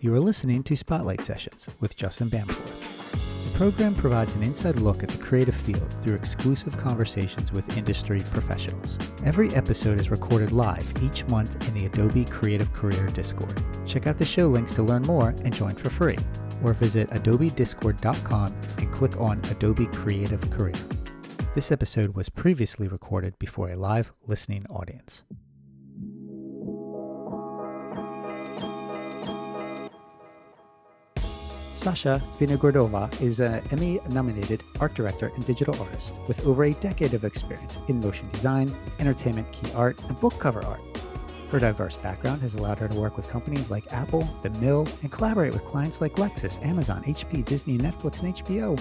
You are listening to Spotlight Sessions with Justin Bamforth. The program provides an inside look at the creative field through exclusive conversations with industry professionals. Every episode is recorded live each month in the Adobe Creative Career Discord. Check out the show links to learn more and join for free, or visit adobediscord.com and click on Adobe Creative Career. This episode was previously recorded before a live listening audience. Sasha Vinogradova is an Emmy-nominated art director and digital artist with over a decade of experience in motion design, entertainment key art, and book cover art. Her diverse background has allowed her to work with companies like Apple, The Mill, and collaborate with clients like Lexus, Amazon, HP, Disney, Netflix, and HBO.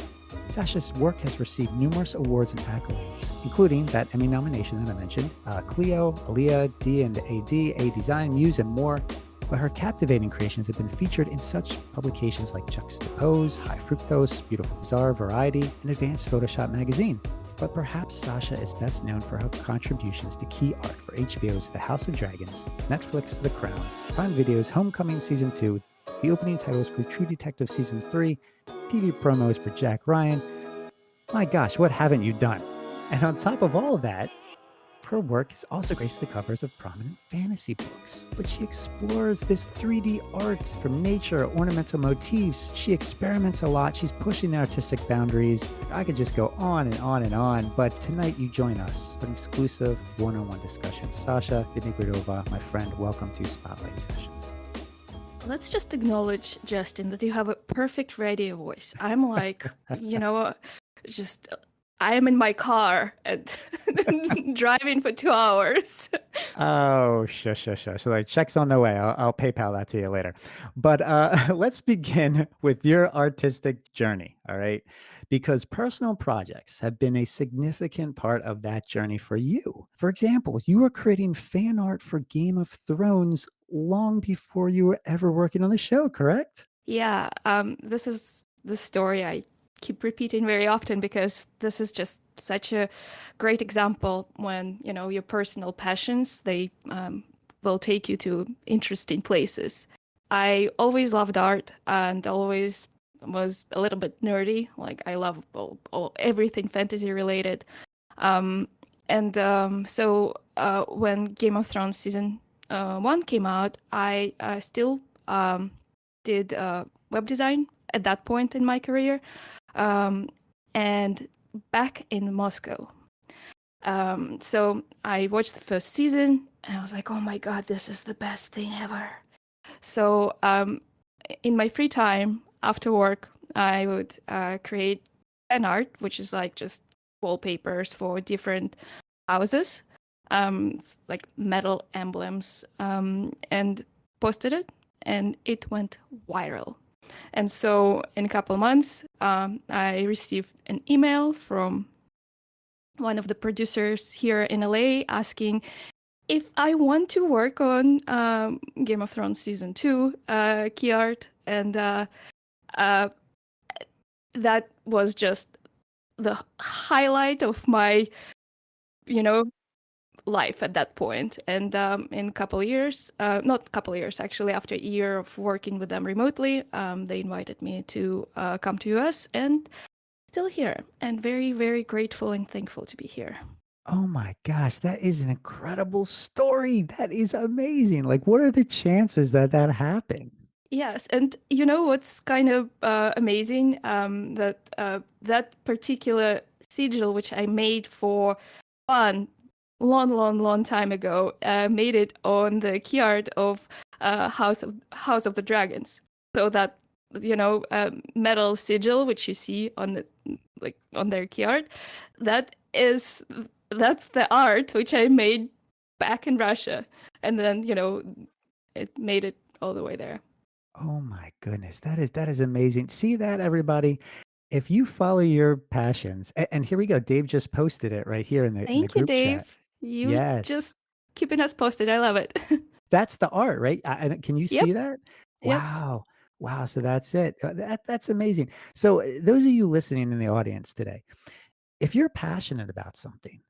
Sasha's work has received numerous awards and accolades, including that Emmy nomination that I mentioned, Clio, Aaliyah, D&AD, A Design, Muse, and more. But her captivating creations have been featured in such publications like Juxtapose, High Fructose, Beautiful Bizarre, Variety, and Advanced Photoshop magazine. But perhaps Sasha is best known for her contributions to key art for HBO's The House of Dragons, Netflix's The Crown, Prime Video's Homecoming Season 2, the opening titles for True Detective Season 3, TV promos for Jack Ryan. My gosh, what haven't you done? And on top of all of that, her work has also graced the covers of prominent fantasy books, but she explores this 3D art from nature, ornamental motifs. She experiments a lot. She's pushing the artistic boundaries. I could just go on and on and on, but tonight you join us for an exclusive one-on-one discussion. Sasha Vinogradova, my friend, welcome to Spotlight Sessions. Let's just acknowledge, Justin, that you have a perfect radio voice. I'm like, I am in my car and driving for 2 hours. Oh, shush. So like, check's on the way. I'll PayPal that to you later. But let's begin with your artistic journey, all right? Because personal projects have been a significant part of that journey for you. For example, you were creating fan art for Game of Thrones long before you were ever working on the show, correct? Yeah, this is the story I keep repeating very often because this is just such a great example when, your personal passions, they will take you to interesting places. I always loved art and always was a little bit nerdy. Like I love everything fantasy related. So when Game of Thrones season 1 came out, I still did web design at that point in my career. And back in Moscow. So I watched the first season and I was like, oh my God, this is the best thing ever. So in my free time after work, I would create fan art, which is like just wallpapers for different houses, like metal emblems, and posted it, and it went viral. And so in a couple of months, I received an email from one of the producers here in LA asking if I want to work on Game of Thrones Season 2 key art. And that was just the highlight of my, life at that point. And in a couple of years, not a couple of years, actually, after a year of working with them remotely, they invited me to come to US, and still here, and very, very grateful and thankful to be here. Oh my gosh, that is an incredible story. That is amazing. Like, what are the chances that happened? Yes, and what's kind of amazing, that particular sigil, which I made for fun long time ago, made it on the key art of House of the Dragons. So that metal sigil which you see on their key art, that's the art which I made back in Russia, and then it made it all the way there. Oh my goodness, that is amazing. See that, everybody? If you follow your passions, and here we go, Dave just posted it right here in the Thank you, group Dave. chat. You Yes, just keeping us posted. I love it. that's the art, right? Can you Yep. see that? Yep. Wow. So that's it. That's amazing. So those of you listening in the audience today, if you're passionate about something,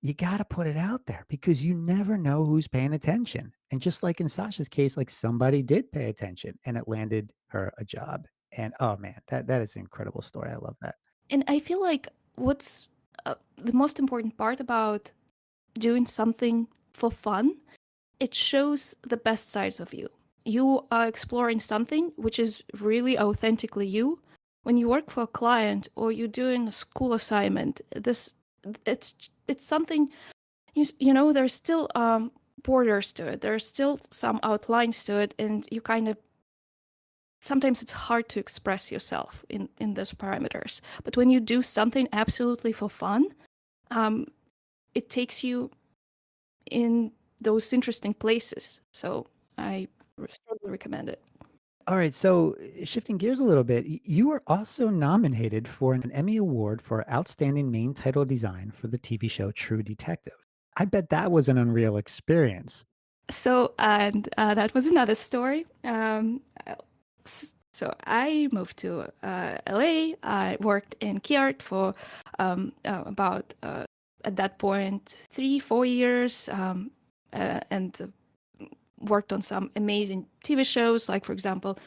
you got to put it out there because you never know who's paying attention. And just like in Sasha's case, like somebody did pay attention and it landed her a job. And oh man, that is an incredible story. I love that. And I feel like what's the most important part about doing something for fun, it shows the best sides of you. You are exploring something which is really authentically you. When you work for a client or you're doing a school assignment, it's something you know. There's still borders to it. There's still some outlines to it, and you kind of sometimes it's hard to express yourself in those parameters. But when you do something absolutely for fun, um, it takes you in those interesting places. So I strongly recommend it. All right, so shifting gears a little bit, you were also nominated for an Emmy Award for Outstanding Main Title Design for the TV show True Detective. I bet that was an unreal experience. So, and that was another story. So I moved to LA. I worked in key art for about at that point 3-4 years, and worked on some amazing TV shows. Like for example,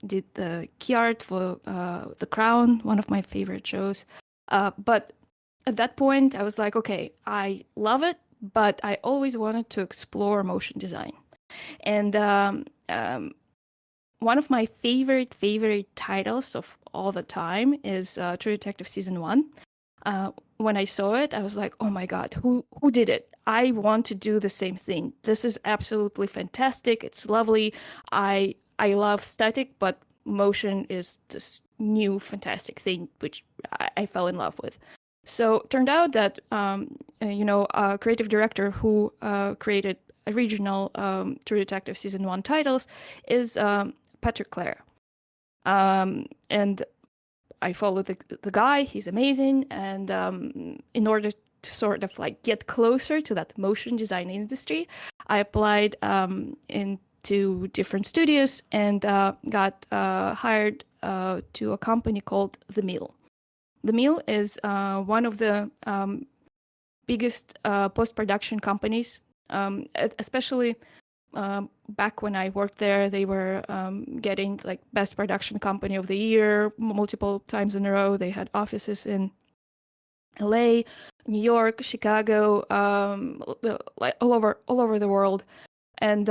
did the key art for The Crown, one of my favorite shows. But at that point, I was like, okay, I love it, but I always wanted to explore motion design. And one of my favorite titles of all the time is True Detective Season 1. When I saw it, I was like, oh my God, who did it? I want to do the same thing. This is absolutely fantastic. It's lovely. I love static, but motion is this new fantastic thing, which I fell in love with. So it turned out that, a creative director who created original True Detective Season 1 titles is Patrick Clare. And I follow the guy. He's amazing. And in order to sort of like get closer to that motion design industry, I applied into different studios and got hired to a company called The Mill. The Mill is one of the biggest post-production companies, especially back when I worked there. They were getting like best production company of the year multiple times in a row. They had offices in LA, New York, Chicago, like all over the world. And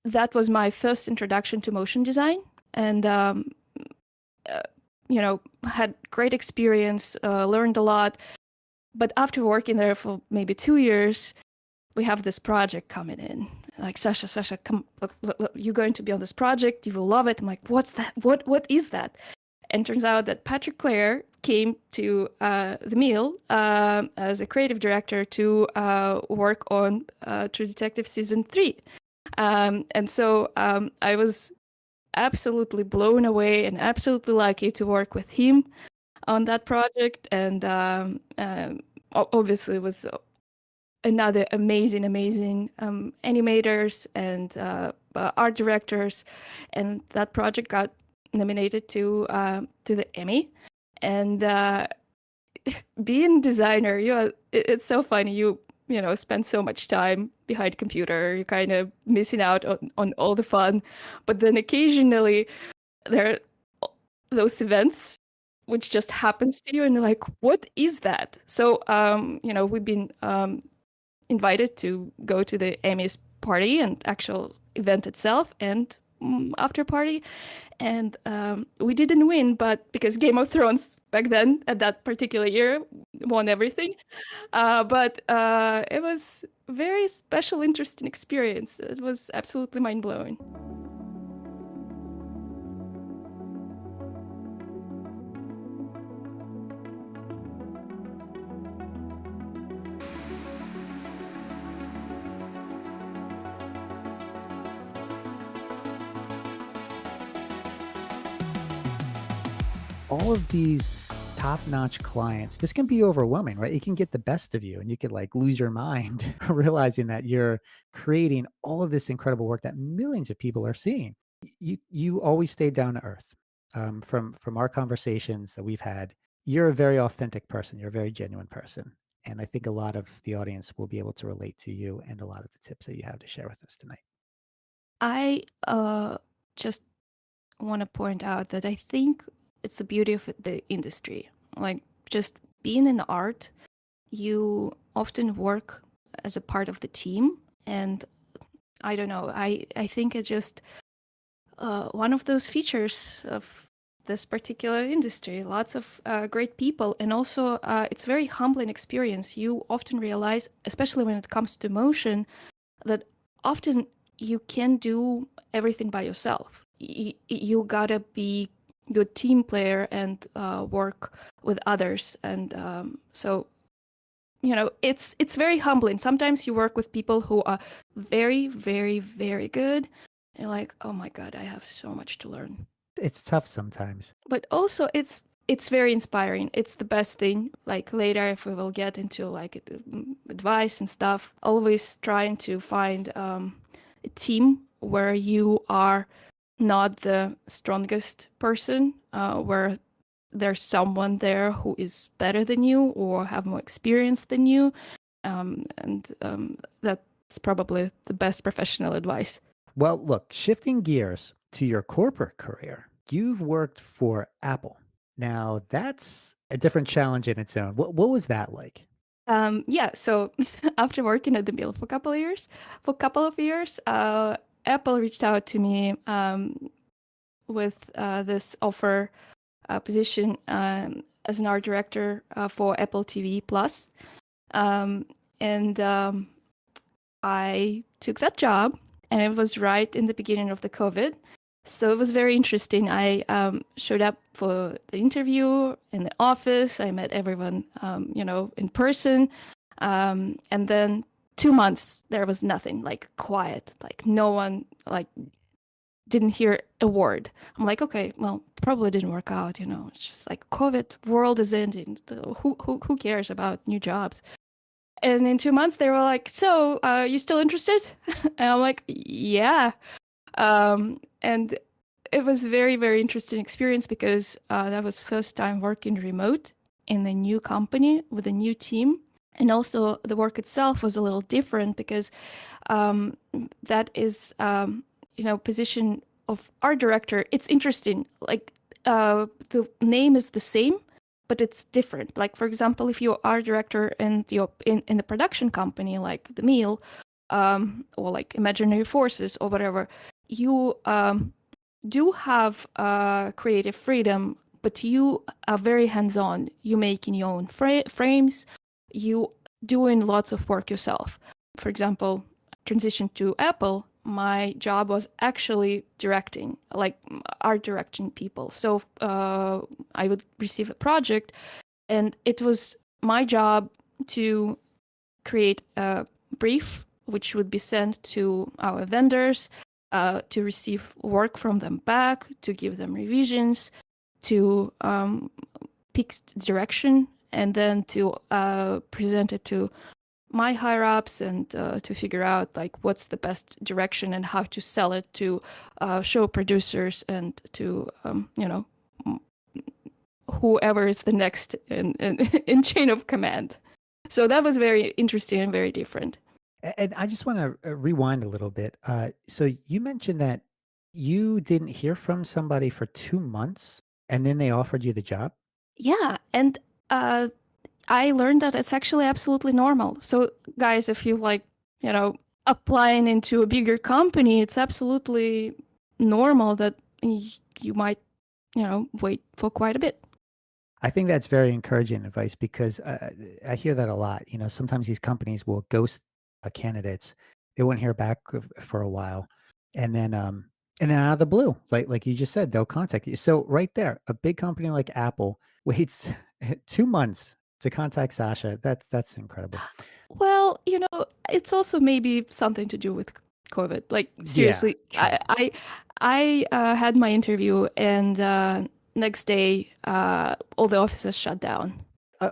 that was my first introduction to motion design. And had great experience, learned a lot. But after working there for maybe 2 years, we have this project coming in. Like, Sasha, come, look, you're going to be on this project. You will love it. I'm like, what's that? What is that? And turns out that Patrick Clare came to The Mill as a creative director to work on True Detective Season 3. And so I was absolutely blown away and absolutely lucky to work with him on that project. And obviously with another amazing animators and art directors, and that project got nominated to the Emmy. And being designer, it's so funny. You spend so much time behind a computer. You're kind of missing out on all the fun, but then occasionally there are those events which just happens to you, and you're like, what is that? So we've been invited to go to the Emmys party and actual event itself and after party. And we didn't win, but because Game of Thrones back then at that particular year won everything. But it was a very special, interesting experience. It was absolutely mind-blowing. All of these top-notch clients, this can be overwhelming, right? It can get the best of you and you could like lose your mind realizing that you're creating all of this incredible work that millions of people are seeing. You always stay down to earth. From our conversations that we've had, you're a very authentic person. You're a very genuine person. And I think a lot of the audience will be able to relate to you and a lot of the tips that you have to share with us tonight. I just want to point out that I think it's the beauty of the industry. Like, just being in art, you often work as a part of the team. And I don't know, I think it's just one of those features of this particular industry. Lots of great people. And also, it's very humbling experience. You often realize, especially when it comes to motion, that often you can't do everything by yourself. You gotta be good team player and work with others. And so, you know, it's very humbling. Sometimes you work with people who are very, very, very good. And you're like, oh my God, I have so much to learn. It's tough sometimes. But also it's very inspiring. It's the best thing. Like later, if we will get into like advice and stuff, always trying to find a team where you are not the strongest person, where there's someone there who is better than you or have more experience than you, and that's probably the best professional advice. Well, look, shifting gears to your corporate career, you've worked for Apple. Now, that's a different challenge in its own. What was that like? Yeah, so after working at the mill for a couple of years, Apple reached out to me with this offer position as an art director for Apple TV Plus, and I took that job, and it was right in the beginning of the COVID. So it was very interesting. I showed up for the interview in the office. I met everyone, in person. And then 2 months, there was nothing, like quiet, like no one, like didn't hear a word. I'm like, okay, well, probably didn't work out. It's just like COVID, world is ending. Who cares about new jobs? And in 2 months, they were like, so you still interested? And I'm like, yeah. And it was very, very interesting experience because that was first time working remote in a new company with a new team. And also the work itself was a little different because that is, position of art director. It's interesting. Like the name is the same, but it's different. Like, for example, if you're art director and you're in the production company, like the Meal, or like Imaginary Forces or whatever, you do have creative freedom, but you are very hands-on. You making your own frames, you doing lots of work yourself. For example, transition to Apple, my job was actually directing, like art directing people. So I would receive a project, and it was my job to create a brief, which would be sent to our vendors, to receive work from them back, to give them revisions, to pick direction, and then to present it to my higher ups and to figure out like what's the best direction and how to sell it to show producers and to whoever is the next in chain of command. So that was very interesting and very different. And I just want to rewind a little bit. So you mentioned that you didn't hear from somebody for 2 months and then they offered you the job? Yeah, and I learned that it's actually absolutely normal. So guys, if you like, applying into a bigger company, it's absolutely normal that you might, wait for quite a bit. I think that's very encouraging advice because I hear that a lot. Sometimes these companies will ghost candidates. They won't hear back for a while, and then out of the blue, like you just said, they'll contact you. So right there, a big company like Apple waits 2 months to contact Sasha. That's incredible. Well, it's also maybe something to do with COVID. Like Yeah, seriously, true. I had my interview, and next day, all the offices shut down.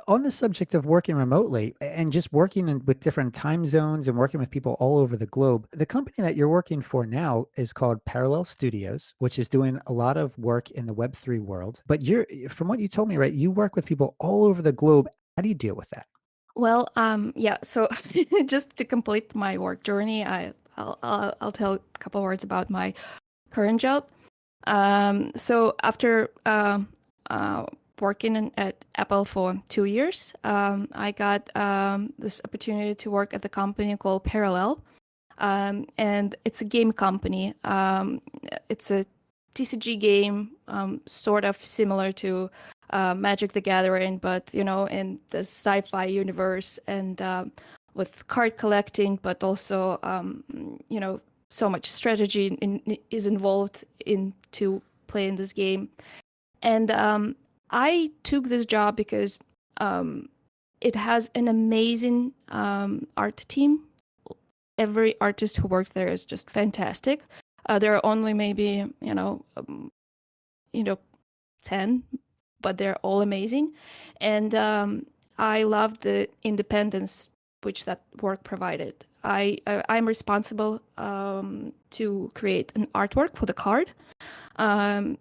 On the subject of working remotely and just working with different time zones and working with people all over the globe, the company that you're working for now is called Parallel Studios, which is doing a lot of work in the Web3 world. But from what you told me, right, you work with people all over the globe. How do you deal with that? Well, yeah. So just to complete my work journey, I'll tell a couple words about my current job. So after working at Apple for 2 years, I got this opportunity to work at the company called Parallel, and it's a game company. It's a TCG game, sort of similar to Magic the Gathering, but in the sci-fi universe and with card collecting, but also so much strategy is involved into playing this game. And I took this job because it has an amazing art team. Every artist who works there is just fantastic. There are only maybe 10, but they're all amazing. And I love the independence which that work provided. I'm responsible to create an artwork for the card, and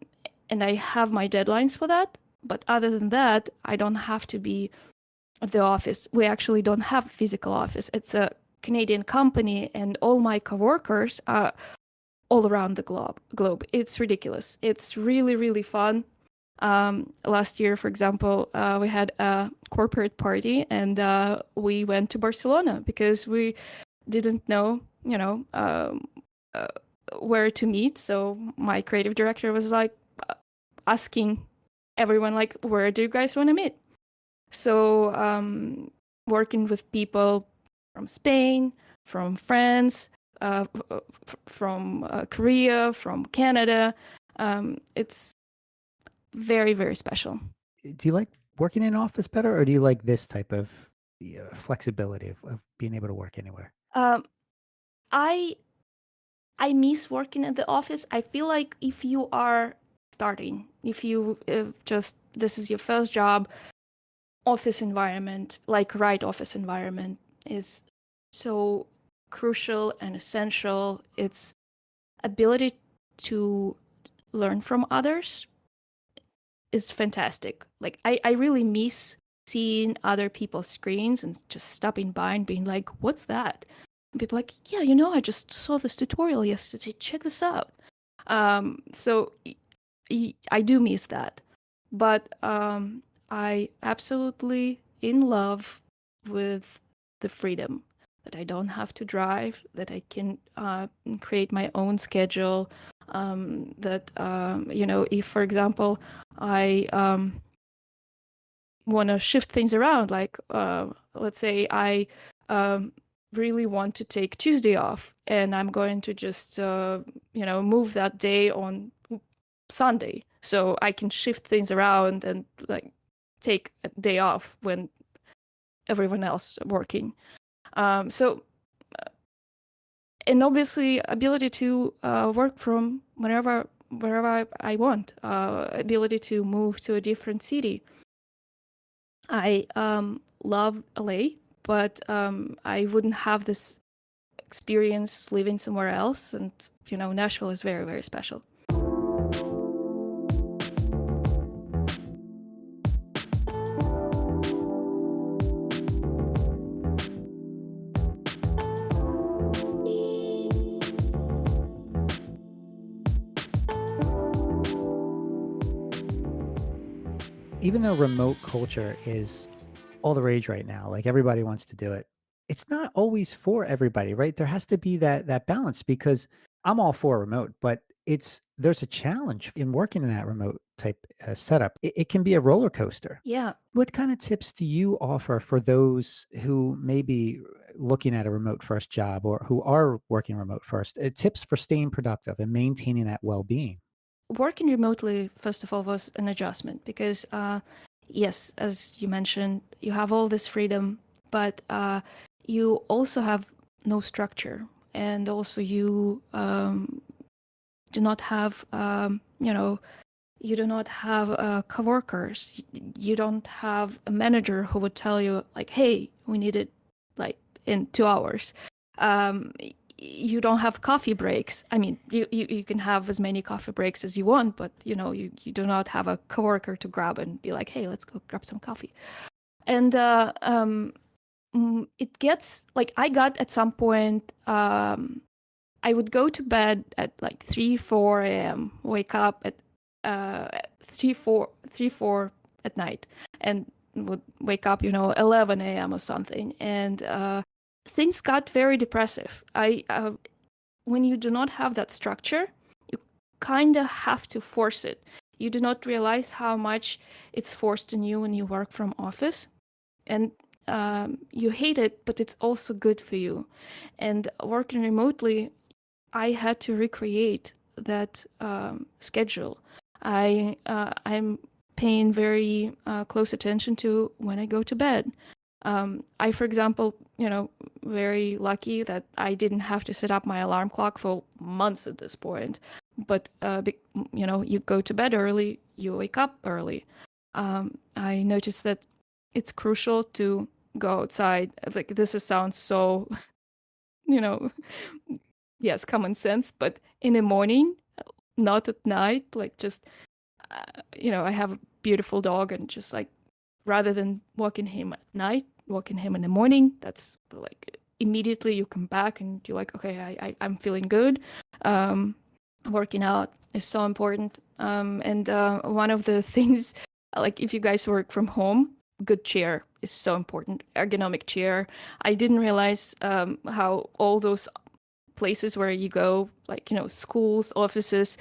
I have my deadlines for that. But other than that, I don't have to be at the office. We actually don't have a physical office. It's a Canadian company, and all my coworkers are all around the globe. It's ridiculous. It's really, really fun. Last year, for example, we had a corporate party, and we went to Barcelona because we didn't know, where to meet. So my creative director was like asking everyone, like, where do you guys want to meet? So working with people from Spain, from France, from Korea, from Canada, it's very, very special. Do you like working in office better, or do you like this type of flexibility of being able to work anywhere? Um, I I miss working at the office. I feel like if you are starting, if you just this is your first job, office environment, like right office environment, is so crucial and essential. Its ability to learn from others is fantastic. Like I really miss seeing other people's screens and just stopping by and being like, what's that? And people like, yeah, I just saw this tutorial yesterday. Check this out. So I do miss that. But I absolutely in love with the freedom that I don't have to drive, that I can create my own schedule. That if, for example, I want to shift things around, like let's say I really want to take Tuesday off, and I'm going to just move that day on Sunday, so I can shift things around and like take a day off when everyone else working. So and obviously ability to work from wherever I want, ability to move to a different city. I love LA, but I wouldn't have this experience living somewhere else, and Nashville is very, very special. Even though remote culture is all the rage right now, like everybody wants to do it, it's not always for everybody, right? There has to be that balance, because I'm all for remote, but there's a challenge in working in that remote type setup. It can be a roller coaster. Yeah. What kind of tips do you offer for those who may be looking at a remote first job, or who are working remote first? Tips for staying productive and maintaining that well-being. Working remotely, first of all, was an adjustment because, yes, as you mentioned, you have all this freedom, but you also have no structure, and also you do not have, You do not have coworkers. You don't have a manager who would tell you like, "Hey, we need it like in 2 hours." Um, you don't have coffee breaks. I mean, you can have as many coffee breaks as you want, but you do not have a coworker to grab and be like, "Hey, let's go grab some coffee." And it gets like I got at some point. I would go to bed at like 3, 4 a.m., wake up at 3, 4 at night, and would wake up, 11 a.m. or something. And things got very depressive. When you do not have that structure, you kind of have to force it. You do not realize how much it's forced on you when you work from office. And you hate it, but it's also good for you. And working remotely, I had to recreate that schedule. I'm paying very close attention to when I go to bed. For example, very lucky that I didn't have to set up my alarm clock for months at this point. But you go to bed early, you wake up early. I noticed that it's crucial to go outside. Like sounds so, you know, yes, common sense, but in the morning, not at night, like just, I have a beautiful dog and just like, rather than walking him at night, walking him in the morning, that's like immediately you come back and you're like, okay, I'm feeling good. Um, Working out is so important. And one of the things, like if you guys work from home, good chair is so important. Ergonomic chair. I didn't realize how all those places where you go, like, schools, offices,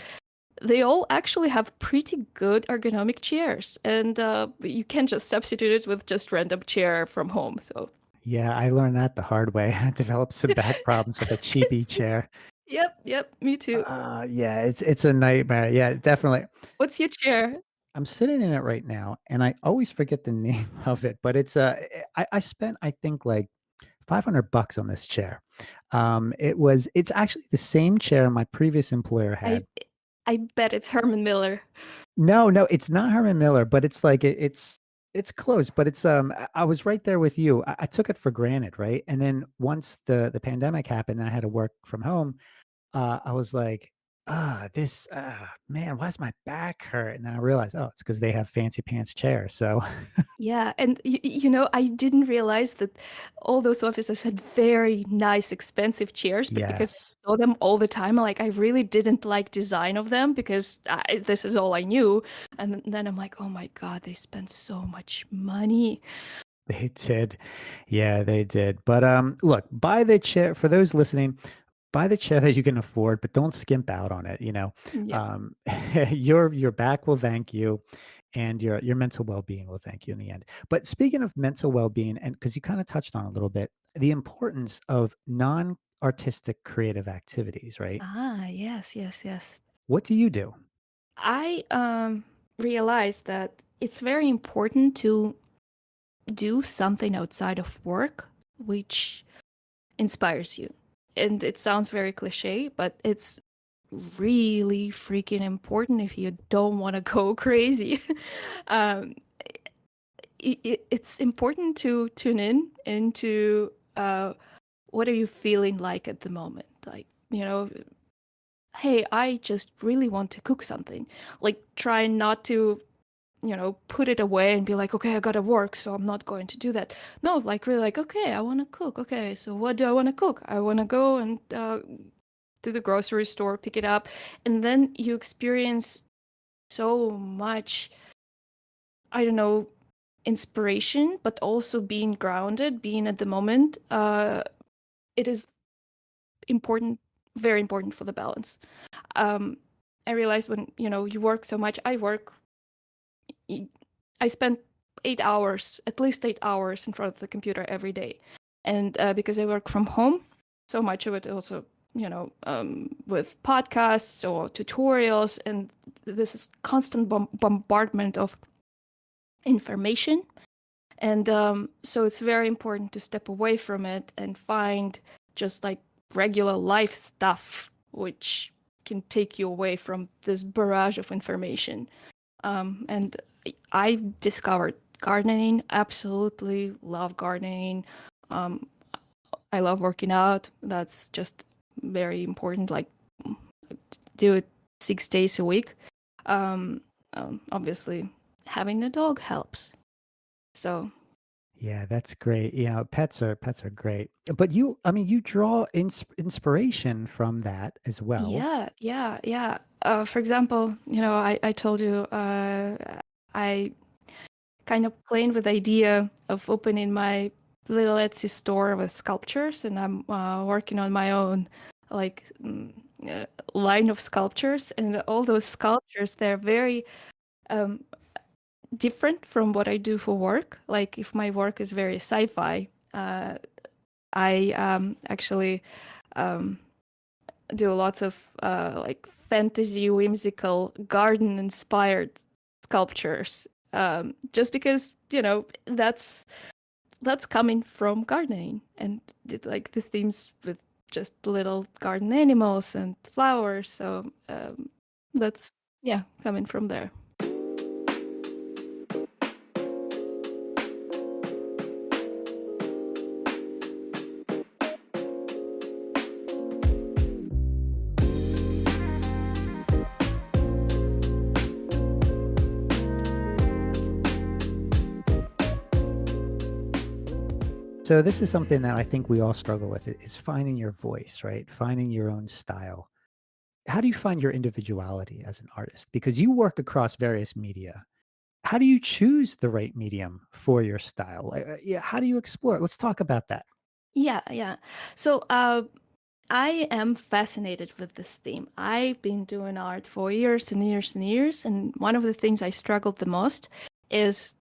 they all actually have pretty good ergonomic chairs. And you can't just substitute it with just random chair from home. So, Yeah, I learned that the hard way. I developed some back problems with a cheapy chair. yep, me too. Yeah, it's a nightmare. Yeah, definitely. What's your chair? I'm sitting in it right now, and I always forget the name of it, but I spent, I think, like $500 on this chair. It's actually the same chair my previous employer I had. I bet it's Herman Miller. No, no, it's not Herman Miller, but it's like it's close, but I was right there with you. I took it for granted, right? And then once the pandemic happened and I had to work from home, I was like, man, why's my back hurt? And then I realized, oh, it's because they have fancy pants chairs. So Yeah, and I didn't realize that all those offices had very nice, expensive chairs, but because yes, I saw them all the time, like I really didn't like design of them because this is all I knew. And then I'm like, oh my God, they spent so much money. they did. Yeah, they did. But look, buy the chair for those listening. Buy the chair that you can afford, but don't skimp out on it. Yeah. Um, your back will thank you, and your mental well being will thank you in the end. But speaking of mental well being, and because you kind of touched on it a little bit, the importance of non artistic creative activities, right? Ah, yes, yes, yes. What do you do? I realized that it's very important to do something outside of work which inspires you. And it sounds very cliche, but it's really freaking important if you don't want to go crazy. um, it's important to tune in into what are you feeling like at the moment. Like, hey, I just really want to cook something. Like, try not to put it away and be like, okay, I gotta work, so I'm not going to do that. No, like really like, okay, I want to cook. Okay, so what do I want to cook? I want to go and to the grocery store, pick it up, and then you experience so much, I don't know, inspiration, but also being grounded, being at the moment. It is important, very important for the balance. Um, I realized when you work so much. I spend 8 hours, at least 8 hours, in front of the computer every day, and because I work from home, so much of it also, with podcasts or tutorials, and this is constant bombardment of information, and so it's very important to step away from it and find just like regular life stuff, which can take you away from this barrage of information. And I discovered gardening. Absolutely love gardening. I love working out. That's just very important. Like, do it 6 days a week. Obviously, having a dog helps. So Yeah, that's great. Pets are great. But you draw inspiration from that as well. yeah. For example, I told you I kind of playing with the idea of opening my little Etsy store with sculptures, and I'm working on my own like line of sculptures, and all those sculptures, they're very um, different from what I do for work. Like if my work is very sci-fi, I actually um, do lots of like fantasy, whimsical, garden-inspired sculptures. Just because that's coming from gardening, and like the themes with just little garden animals and flowers. So that's coming from there. So this is something that I think we all struggle with, is finding your voice, right? Finding your own style. How do you find your individuality as an artist? Because you work across various media. How do you choose the right medium for your style? Yeah, how do you explore it? Let's talk about that. Yeah. So I am fascinated with this theme. I've been doing art for years and years and years, and one of the things I struggled the most is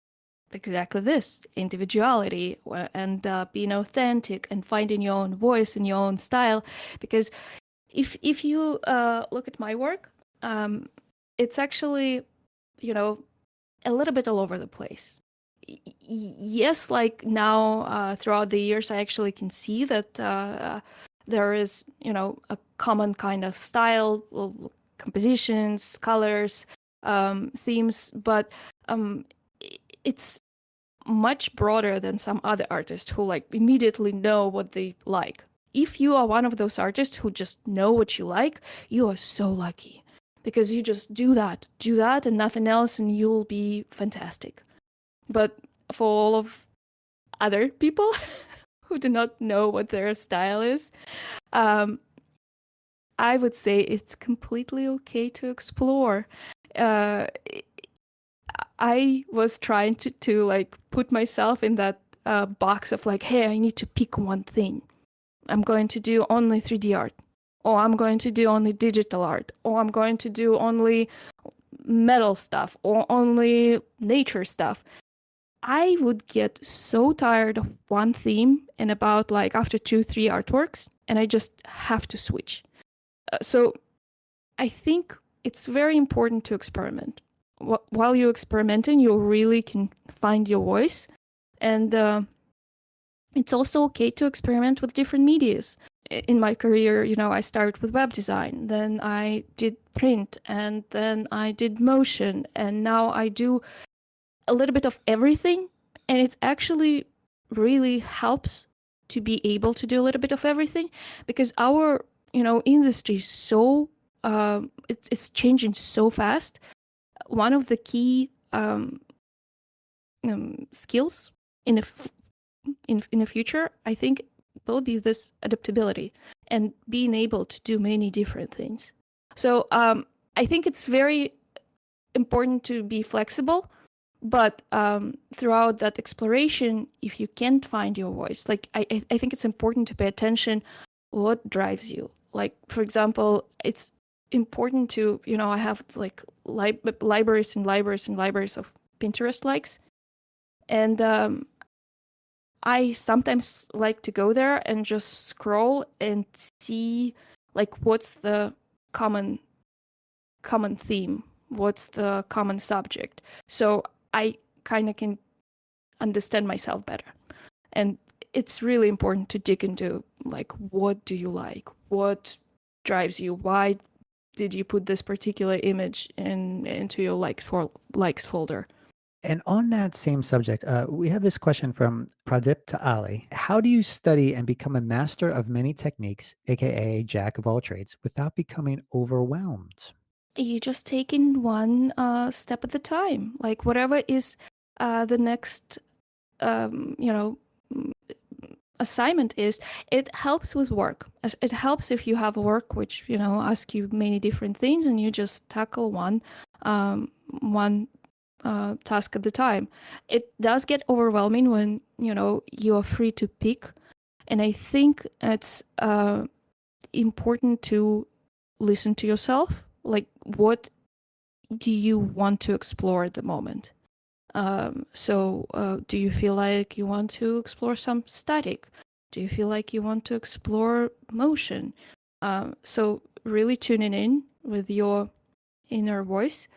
exactly this: individuality and being authentic and finding your own voice and your own style. Because if you look at my work, it's actually, a little bit all over the place. Yes, like now throughout the years, I actually can see that there is, a common kind of style, compositions, colors, themes, but it's much broader than some other artists who like immediately know what they like. If you are one of those artists who just know what you like, you are so lucky, because you just do that and nothing else, and you'll be fantastic. But for all of other people who do not know what their style is, um, I would say it's completely okay to explore. Uh, I was trying to like put myself in that box of like, hey, I need to pick one thing. I'm going to do only 3D art, or I'm going to do only digital art, or I'm going to do only metal stuff, or only nature stuff. I would get so tired of one theme in about like after 2, 3 artworks, and I just have to switch. So I think it's very important to experiment. While you're experimenting, you really can find your voice. And it's also okay to experiment with different medias. In my career, I started with web design, then I did print, and then I did motion, and now I do a little bit of everything. And it actually really helps to be able to do a little bit of everything, because our industry is so it's changing so fast. One of the key skills in the future, I think, will be this adaptability and being able to do many different things. So I think it's very important to be flexible, but throughout that exploration, if you can't find your voice, like I think it's important to pay attention what drives you. Like, for example, it's important to, I have like libraries and libraries and libraries of Pinterest likes, and I sometimes like to go there and just scroll and see like what's the common theme, what's the common subject, so I kind of can understand myself better. And it's really important to dig into like, what do you like, what drives you, why did you put this particular image into your likes folder? And on that same subject, we have this question from Pradip to Ali. How do you study and become a master of many techniques, aka jack of all trades, without becoming overwhelmed? You just take in one step at a time. Like whatever is the next, you know, assignment is, it helps with work. It helps if you have work which, you know, ask you many different things and you just tackle one task at a time. It does get overwhelming when, you know, you are free to pick. And I think it's important to listen to yourself. Like, what do you want to explore at the moment? Do you feel like you want to explore some static? Do you feel like you want to explore motion? So really tuning in with your inner voice.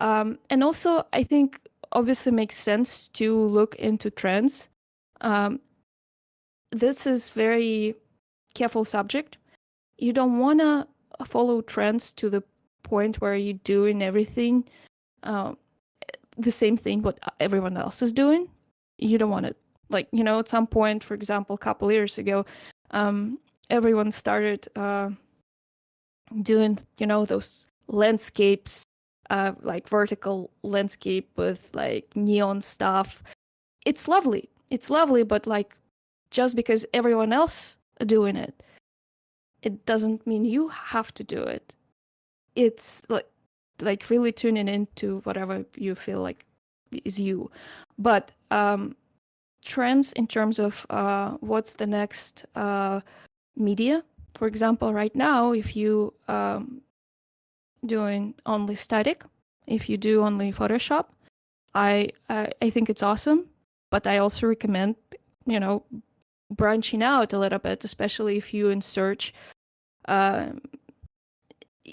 And also, I think obviously makes sense to look into trends. This is very careful subject. You don't want to follow trends to the point where you're doing everything the same thing what everyone else is doing. You don't want it. Like, you know, at some point, for example, a couple years ago, everyone started doing, you know, those landscapes, like vertical landscape with like neon stuff. It's lovely. It's lovely, but like just because everyone else are doing it, it doesn't mean you have to do it. It's like really tuning into whatever you feel like is you. But trends in terms of what's the next media, for example, right now, if you doing only static, if you do only Photoshop, I think it's awesome. But I also recommend, you know, branching out a little bit, especially if you in search,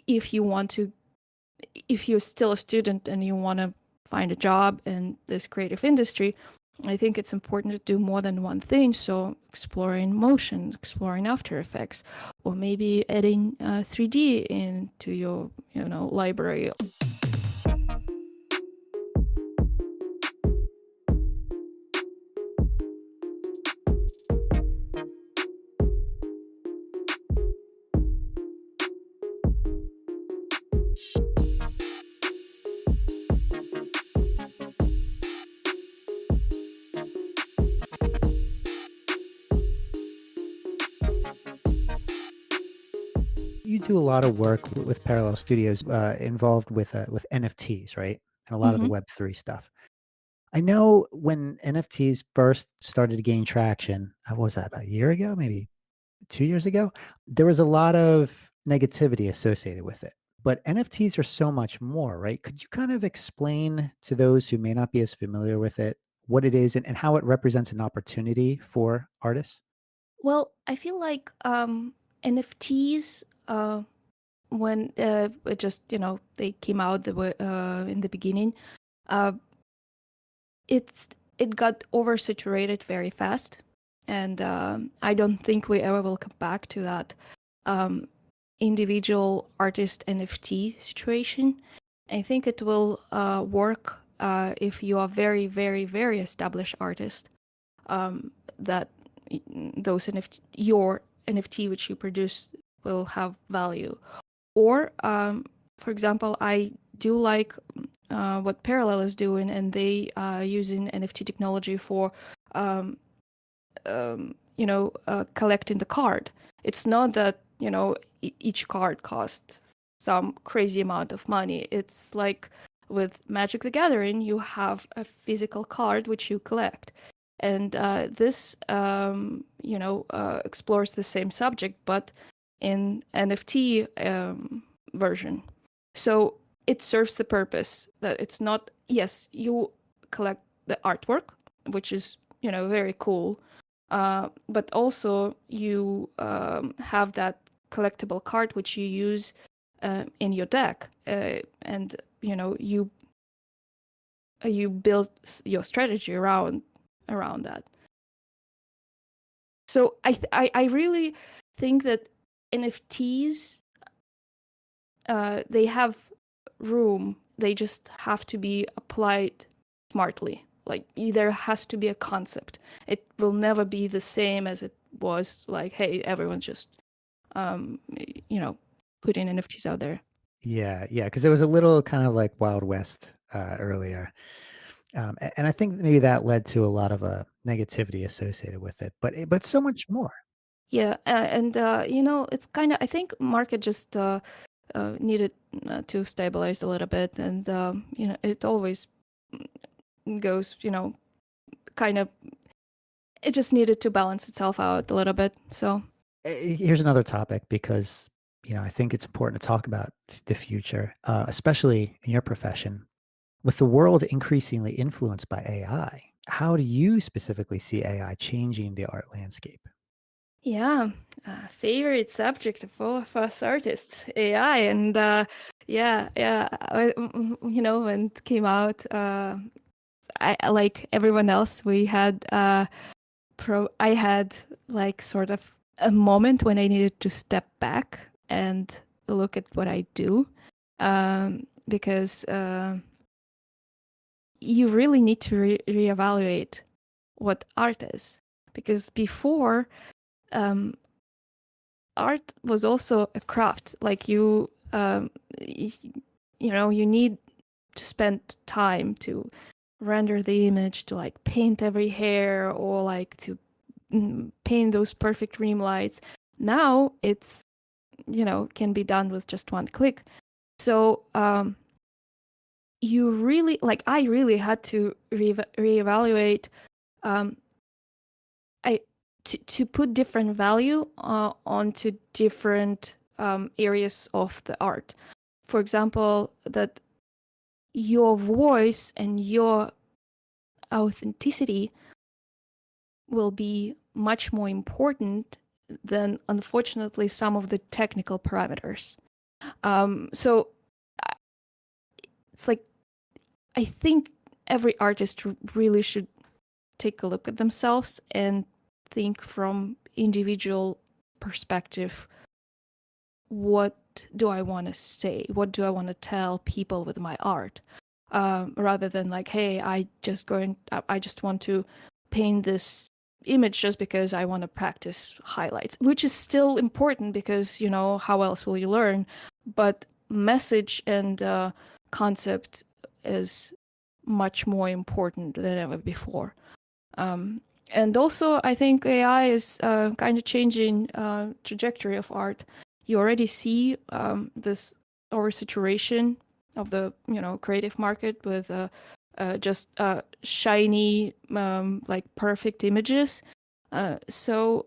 if you want to, if you're still a student and you want to find a job in this creative industry, I think it's important to do more than one thing. So exploring motion, exploring After Effects, or maybe adding 3D into your, you know, library. You do a lot of work with Parallel Studios involved with NFTs, right? And a lot of the Web3 stuff. I know when NFTs first started to gain traction, what was that, about a year ago, maybe 2 years ago? There was a lot of negativity associated with it. But NFTs are so much more, right? Could you kind of explain to those who may not be as familiar with it what it is and how it represents an opportunity for artists? Well, I feel like NFTs, when it just, you know, they came out in the beginning, uh, it got oversaturated very fast, and I don't think we ever will come back to that individual artist NFT situation. I think it will work if you are very, very, very established artist, that those your NFT which you produce will have value. Or, for example, I do like what Parallel is doing, and they are using NFT technology for, you know, collecting the card. It's not that, you know, each card costs some crazy amount of money. It's like with Magic the Gathering, you have a physical card which you collect. And this, you know, explores the same subject, but in NFT version. So it serves the purpose that it's not, yes, you collect the artwork, which is, you know, very cool, but also you have that collectible card which you use in your deck, and you know, you build your strategy around that. So I really think that NFTs they have room. They just have to be applied smartly. Like there has to be a concept. It will never be the same as it was. Like, hey, everyone's just, putting NFTs out there. Yeah, because it was a little kind of like Wild West earlier. And I think maybe that led to a lot of negativity associated with it, but so much more. Yeah, and it's kind of, I think market just needed to stabilize a little bit, and it always goes, kind of, it just needed to balance itself out a little bit. So Here's another topic because I think it's important to talk about the future, especially in your profession. With the world increasingly influenced by AI, how do you specifically see AI changing the art landscape? yeah, favorite subject of all of us artists, AI, and when it came out, I like everyone else, we had I had like sort of a moment when I needed to step back and look at what I do, because you really need to reevaluate what art is, because before, um, art was also a craft. Like you need to spend time to render the image, to like paint every hair, or like to paint those perfect dream lights. Now it's can be done with just one click. So you really, like, I really had to reevaluate, um, I to put different value onto different areas of the art. For example, that your voice and your authenticity will be much more important than, unfortunately, some of the technical parameters. So it's like, I think every artist really should take a look at themselves and think from individual perspective, what do I want to say? What do I want to tell people with my art? Rather than like, hey, I just want to paint this image just because I want to practice highlights, which is still important because, how else will you learn? But message and concept is much more important than ever before. And also, I think AI is kind of changing trajectory of art. You already see this oversaturation of the creative market with just shiny, like perfect images. So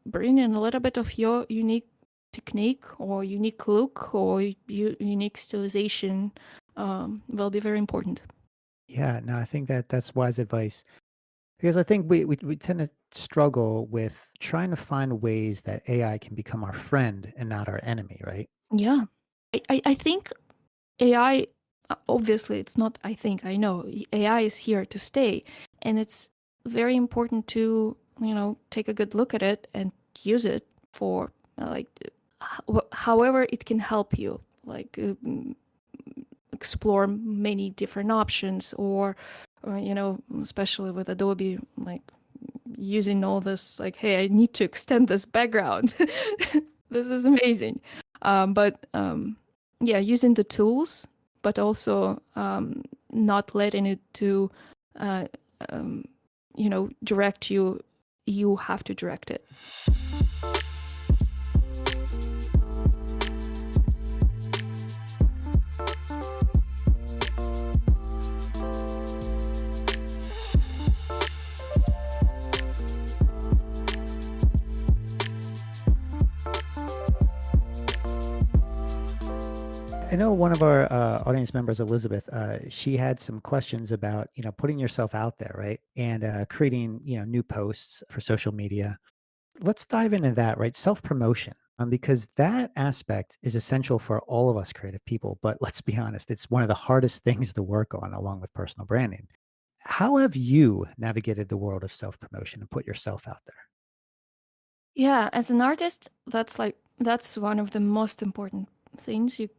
bring in a little bit of your unique technique or unique look or unique stylization will be very important. Yeah, no, I think that's wise advice because I think we tend to struggle with trying to find ways that AI can become our friend and not our enemy, right? Yeah, I think AI, obviously, it's not, I think, I know, AI is here to stay. And it's very important to, take a good look at it and use it for, like, however it can help you, like, explore many different options, or, especially with Adobe, like, using all this, like, hey, I need to extend this background. This is amazing. But yeah, using the tools, but also not letting it to, uh, um, direct you. You have to direct it. I know one of our audience members, Elizabeth, she had some questions about, putting yourself out there, right? And creating, new posts for social media. Let's dive into that, right? Self-promotion, because that aspect is essential for all of us creative people. But let's be honest, it's one of the hardest things to work on along with personal branding. How have you navigated the world of self-promotion and put yourself out there? Yeah, as an artist, that's one of the most important things you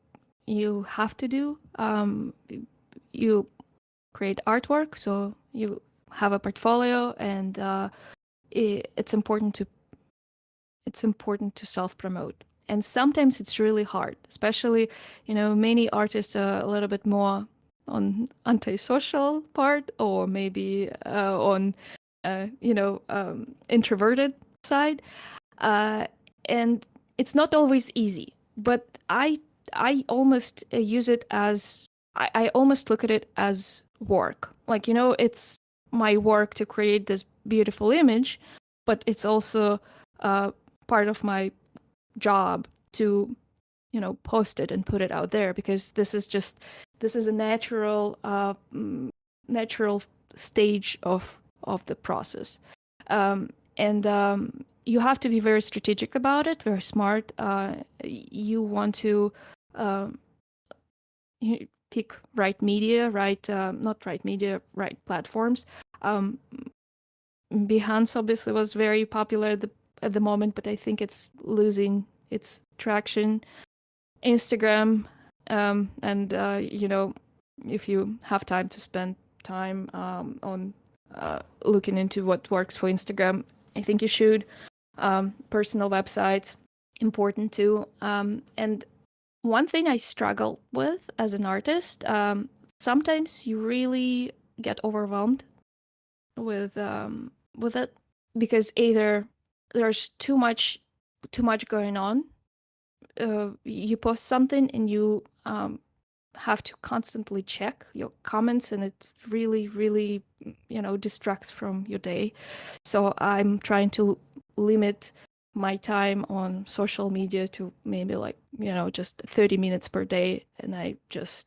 you have to do. You create artwork, so you have a portfolio, and it's important to self-promote. And sometimes it's really hard, especially, many artists are a little bit more on antisocial part, or maybe on introverted side. uh, and it's not always easy. But I almost use it as I almost look at it as work. Like, it's my work to create this beautiful image, but it's also uh, part of my job to post it and put it out there, because this is a natural stage of the process. And you have to be very strategic about it, very smart. You want to um, pick right media, not right media, right platforms. Um, Behance obviously was very popular at the moment, but I think it's losing its traction. Instagram, and if you have time to spend time on looking into what works for Instagram, I think you should. Personal websites, important too. And one thing I struggle with as an artist, sometimes you really get overwhelmed with it, because either there's too much going on. You post something and you have to constantly check your comments, and it really, really, distracts from your day. So I'm trying to limit my time on social media to maybe, like, just 30 minutes per day, and I just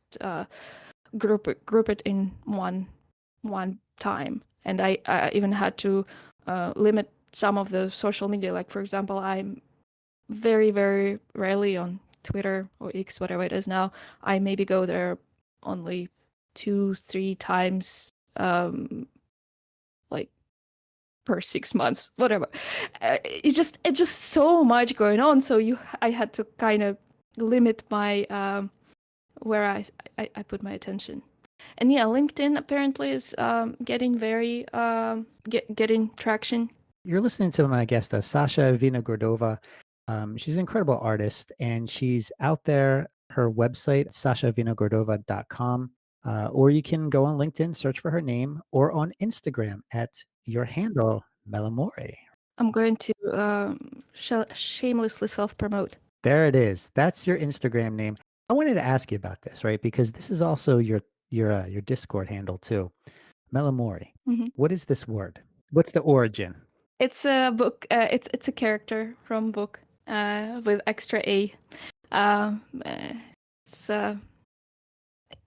group it in one time. And I even had to limit some of the social media. Like, for example, I'm very, very rarely on Twitter or X, whatever it is now. I maybe go there only 2-3 times, like, per 6 months, whatever. It's just so much going on. So I had to kind of limit my where I put my attention. And yeah, LinkedIn apparently is getting very getting traction. You're listening to my guest, Sasha Vinogradova. She's an incredible artist, and she's out there. Her website, sashavinogradova.com, or you can go on LinkedIn, search for her name, or on Instagram at your handle, Melaamory. I'm going to shamelessly self-promote. There it is. That's your Instagram name. I wanted to ask you about this, right? Because this is also your Discord handle too, Melaamory. Mhm. What is this word? What's the origin? It's a book. It's a character from book with extra A. Um, uh, it's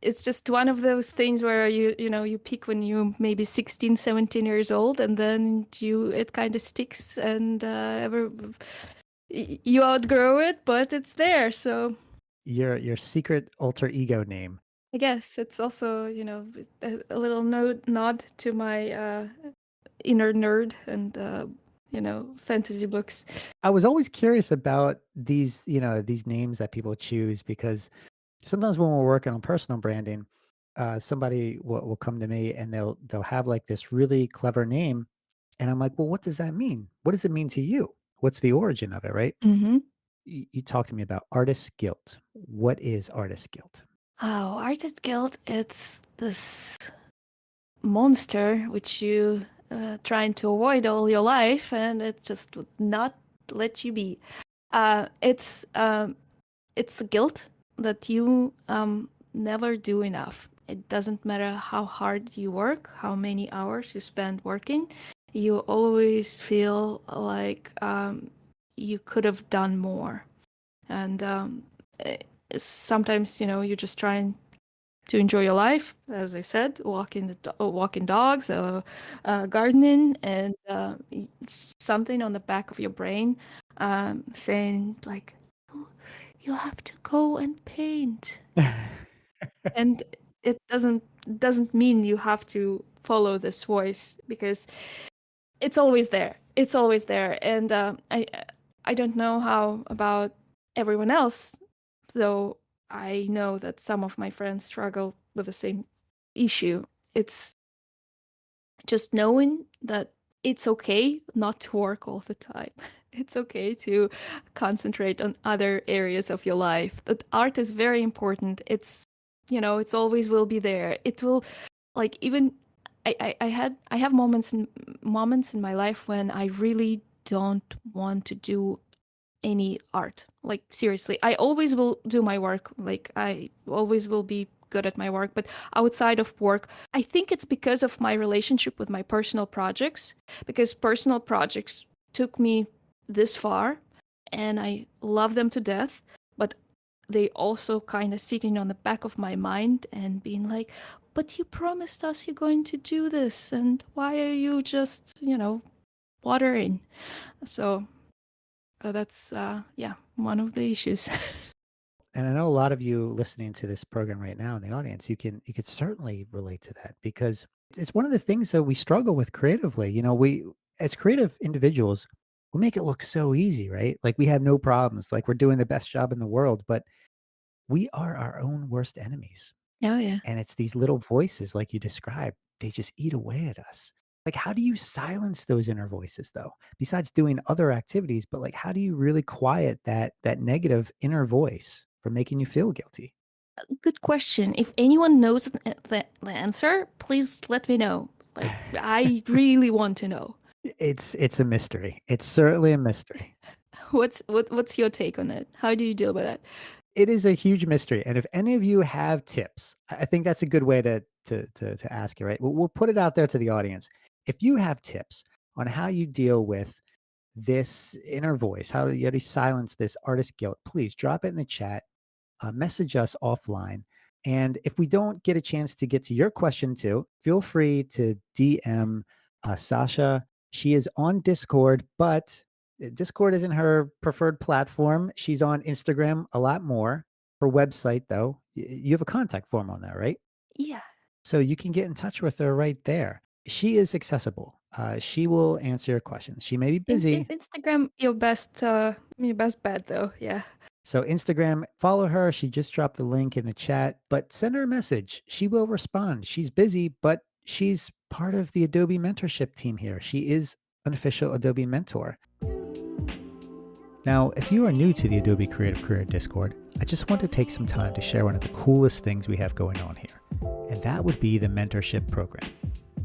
it's just one of those things where you peak when you maybe 16, 17 years old, and then it kind of sticks, and you outgrow it, but it's there. So Your secret alter ego name. I guess it's also a little nod to my inner nerd and fantasy books. I was always curious about these names that people choose, because sometimes when we're working on personal branding, somebody will come to me and they'll have like this really clever name, and I'm like, well, what does that mean? What does it mean to you? What's the origin of it, right? Mm-hmm. You talk to me about artist guilt. What is artist guilt? Oh, Artist Guild, it's this monster which you trying to avoid all your life, and it just would not let you be. It's the guilt that you never do enough. It doesn't matter how hard you work, how many hours you spend working, you always feel like you could have done more. And sometimes, you're just trying to enjoy your life, as I said, walking dogs, gardening, and something on the back of your brain saying, like, "Oh, you have to go and paint." And it doesn't mean you have to follow this voice, because it's always there. It's always there. And I don't know how about everyone else, though. I know that some of my friends struggle with the same issue. It's just knowing that it's okay not to work all the time. It's okay to concentrate on other areas of your life. That art is very important. It's always will be there. It will, like, even I have moments in my life when I really don't want to do any art. Like, seriously, I always will do my work. Like, I always will be good at my work, but outside of work, I think it's because of my relationship with my personal projects, because personal projects took me this far and I love them to death, but they also kind of sitting on the back of my mind and being like, but you promised us you're going to do this, and why are you just, watering? So that's yeah, one of the issues. And I know a lot of you listening to this program right now in the audience, you could certainly relate to that because it's one of the things that we struggle with creatively. We as creative individuals, we make it look so easy, right? Like we have no problems, like we're doing the best job in the world, but we are our own worst enemies. Oh yeah. And it's these little voices like you described, they just eat away at us. Like how do you silence those inner voices though? Besides doing other activities, but like how do you really quiet that negative inner voice from making you feel guilty? Good question. If anyone knows the answer, please let me know. Like, I really want to know. It's a mystery. It's certainly a mystery. What's your take on it? How do you deal with it? It is a huge mystery, and if any of you have tips, I think that's a good way to ask it, right? We'll put it out there to the audience. If you have tips on how you deal with this inner voice, how do you silence this artist guilt, please drop it in the chat, message us offline. And if we don't get a chance to get to your question too, feel free to DM Sasha. She is on Discord, but Discord isn't her preferred platform. She's on Instagram a lot more. Her website, though, you have a contact form on there, right? Yeah. So you can get in touch with her right there. She is accessible. She will answer your questions. She may be In busy. Instagram, your best bet though. Yeah. So Instagram, follow her. She just dropped the link in the chat, but send her a message. She will respond. She's busy, but she's part of the Adobe mentorship team here. She is an official Adobe mentor. Now, if you are new to the Adobe Creative Career Discord, I just want to take some time to share one of the coolest things we have going on here, and that would be the mentorship program.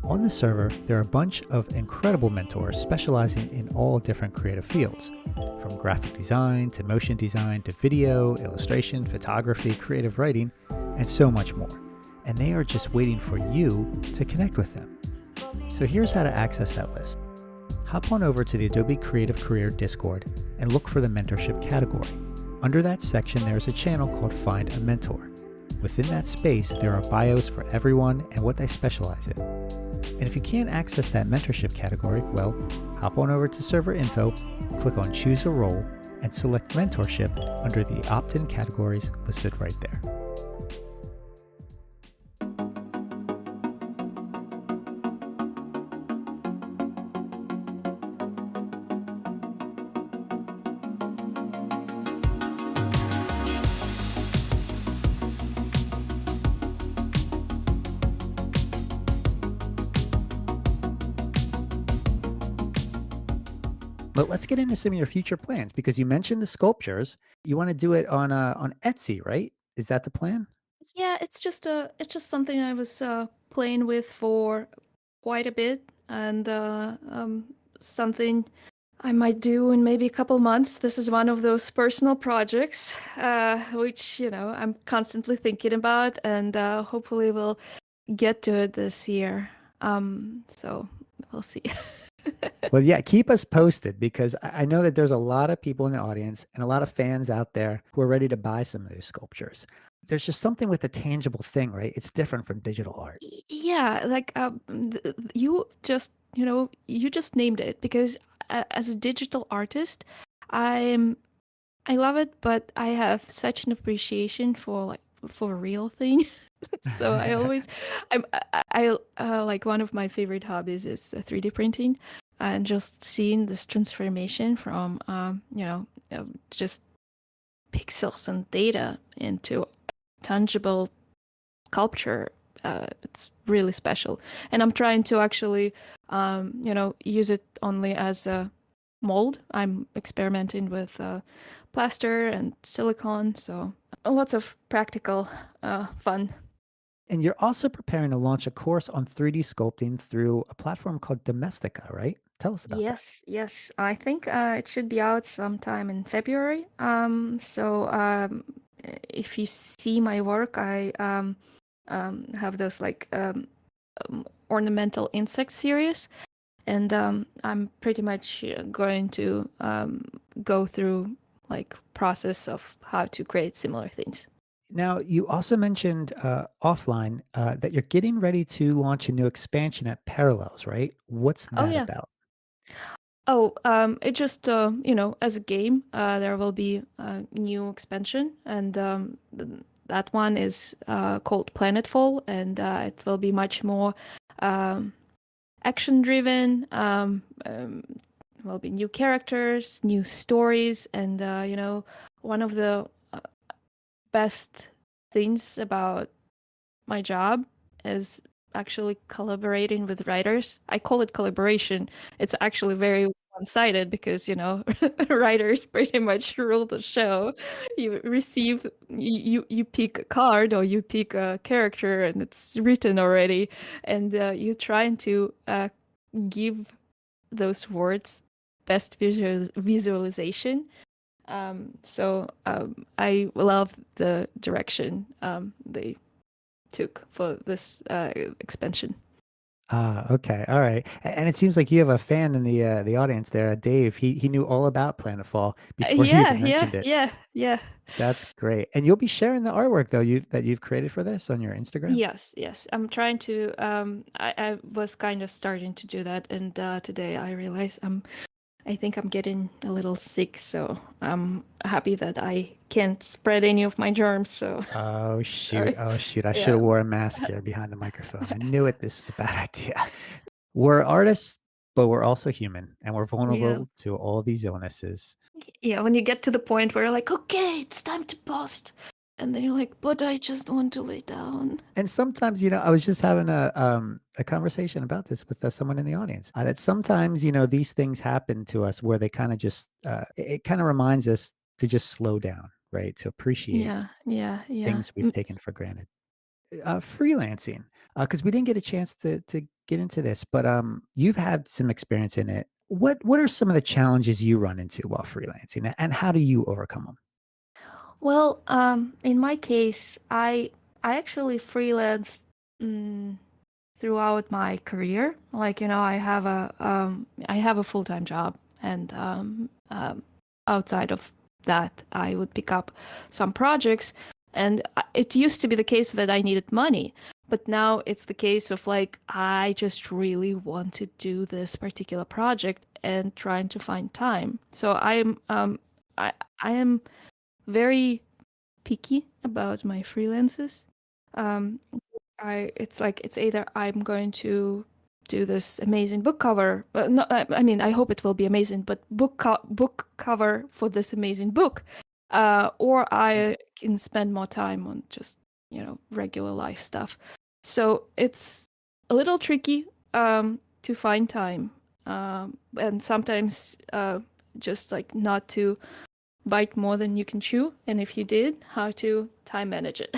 On the server, there are a bunch of incredible mentors specializing in all different creative fields, from graphic design to motion design to video, illustration, photography, creative writing, and so much more. And they are just waiting for you to connect with them. So here's how to access that list. Hop on over to the Adobe Creative Career Discord and look for the mentorship category. Under that section, there's a channel called Find a Mentor. Within that space, there are bios for everyone and what they specialize in. And if you can't access that mentorship category, well, hop on over to server info, click on choose a role, and select mentorship under the opt-in categories listed right there. But let's get into some of your future plans because you mentioned the sculptures. You want to do it on Etsy, right? Is that the plan? Yeah, it's just something I was playing with for quite a bit, and something I might do in maybe a couple months. This is one of those personal projects, which I'm constantly thinking about, and hopefully we'll get to it this year. So we'll see. Well, yeah, keep us posted because I know that there's a lot of people in the audience and a lot of fans out there who are ready to buy some of those sculptures. There's just something with the tangible thing, right? It's different from digital art. Yeah, like you just named it, because as a digital artist, I'm I love it, but I have such an appreciation for a real thing. So I always like, one of my favorite hobbies is 3D printing, and just seeing this transformation from just pixels and data into tangible sculpture, it's really special. And I'm trying to actually, use it only as a mold. I'm experimenting with plaster and silicone, so lots of practical fun. And you're also preparing to launch a course on 3D sculpting through a platform called Domestika, right? Tell us about that. Yes. I think it should be out sometime in February. If you see my work, I have those like ornamental insect series, and I'm pretty much going to go through like process of how to create similar things. Now, you also mentioned offline that you're getting ready to launch a new expansion at Parallels, right? What's Oh that yeah. about? Oh, it just as a game, there will be a new expansion, and that one is called Planetfall, and it will be much more um, action-driven. Will be new characters, new stories, and one of the best things about my job is actually collaborating with writers. I call it collaboration. It's actually very one-sided because, writers pretty much rule the show. You pick a card or you pick a character and it's written already, and you're trying to give those words best visualization. I love the direction they took for this expansion. Ah, okay, all right. And it seems like you have a fan in the audience there, Dave. He knew all about Planetfall before you even mentioned it. Yeah. That's great. And you'll be sharing the artwork though you've created for this on your Instagram? Yes. I'm trying to. I was kind of starting to do that, and today I realized I think I'm getting a little sick, so I'm happy that I can't spread any of my germs. So Oh shoot. sorry. Oh shoot. I should Yeah. have wore a mask here behind the microphone. I knew it. This is a bad idea. We're artists, but we're also human and we're Yeah. vulnerable to all these illnesses. Yeah. When you get to the point where you're like, okay, it's time to post, and then you're like, but I just want to lay down. And sometimes, I was just having a conversation about this with someone in the audience. That sometimes, these things happen to us where they kind of just it kind of reminds us to just slow down, right? To appreciate Yeah. things we've taken for granted. Freelancing, because we didn't get a chance to get into this, but you've had some experience in it. What are some of the challenges you run into while freelancing, and how do you overcome them? Well, in my case, I actually freelanced mm, throughout my career. Like, I have a full-time job, and outside of that, I would pick up some projects. And it used to be the case that I needed money, but now it's the case of like I just really want to do this particular project and trying to find time. So I am very picky about my freelances. Um, it's like it's either I'm going to do this amazing book cover. No, I mean I hope it will be amazing, but book cover for this amazing book, or I can spend more time on just regular life stuff. So it's a little tricky to find time, and sometimes just like not to bite more than you can chew, and if you did, how to time manage it.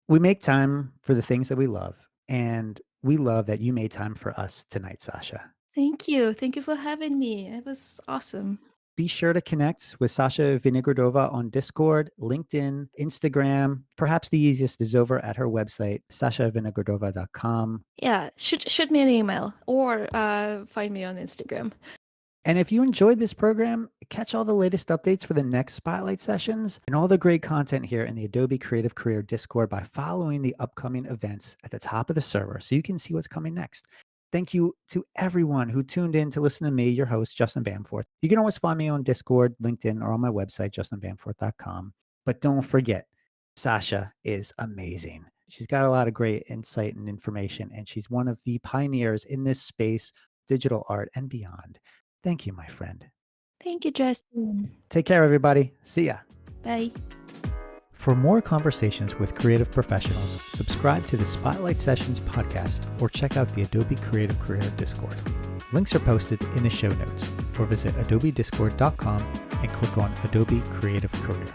We make time for the things that we love, and we love that you made time for us tonight, Sasha. Thank you for having me. It was awesome. Be sure to connect with Sasha Vinogradova on Discord, LinkedIn, Instagram. Perhaps the easiest is over at her website, sashavinogradova.com. Yeah, shoot me an email or find me on Instagram. And if you enjoyed this program, catch all the latest updates for the next Spotlight sessions and all the great content here in the Adobe Creative Career Discord by following the upcoming events at the top of the server so you can see what's coming next. Thank you to everyone who tuned in to listen to me, your host, Justin Bamforth. You can always find me on Discord, LinkedIn, or on my website, justinbamforth.com. But don't forget, Sasha is amazing. She's got a lot of great insight and information, and she's one of the pioneers in this space, digital art and beyond. Thank you, my friend. Thank you, Justin. Take care, everybody. See ya. Bye. For more conversations with creative professionals, subscribe to the Spotlight Sessions podcast or check out the Adobe Creative Career Discord. Links are posted in the show notes, or visit adobediscord.com and click on Adobe Creative Career.